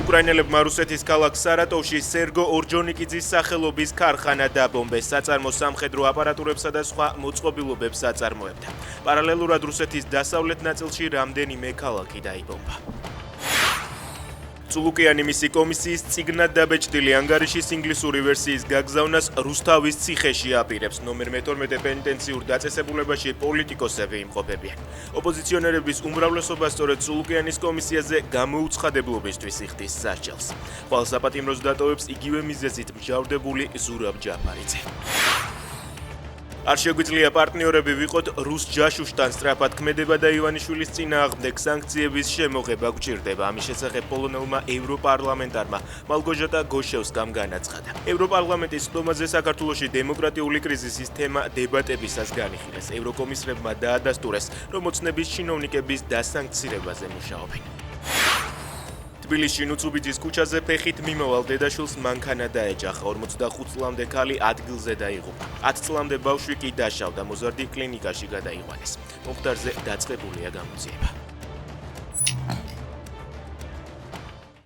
უკრაინელებმა რუსეთის ქალაქ სარატოვში სერგო ორჯონიკიძის სახელობის ქარხანა დაბომბეს, საწარმო სამხედრო აპარატურებსა და სხვა მოწყობილობებს აწარმოებდა. პარალელურად რუსეთის დასავლეთ ნაწილში რამდენიმე ქალაქი დაიბომბა. წულუკიანი მისი კომისიის წიგნად დაბეჭდილი ანგარიშის ინგლისური ვერსიის გაგზავნას რუსთავის ციხეში აპირებს. ნომერ მე-12 პენიტენციურ დაწესებულებაში პოლიტიკოსები იმყოფებიან. ოპოზიციონერების უმრავლესობა სწორედ წულუკიანის კომისიაზე გამოუცხადებლობისთვის იხდის სასჯელს. ხვალ საპატიმროს დატოვებს იგივე მიზეზით მჟავდებული ზურაბ ჯაფარიძე. არ შეგვიძლია პარტნიორები ვიყოთ რუს ჯაშუშთან სწრაფად ქმედება და ივანიშვილის წინააღმდეგ სანქციების შემოღება გვჭირდება. ამის შესახებ პოლონელმა ევროპარლამენტარმა მალგოჟატა გოშევსკამ განაცხადა. ევროპარლამენტის ხდომაზე საქართველოში დემოკრატიული კრიზისის თემა დებატებისას განიხილეს. ევროკომისრებმა დაადასტურეს, რომ ოცნების ჩინოვნიკების დასანქცირებაზე მუშაობენ. თბილისში ნუცუბიძის ქუჩაზე ფეხით მიმოვალ დედაშვილს მანქანა დაეჯახა. 45 წლამდე ქალი ადგილზე დაიღუპა. 10 წლამდე ბავშვი კი დაშავდა. მოზარდი კლინიკაში გადაიყვანეს. მომხდარზე დაწყებულია გამოძიება.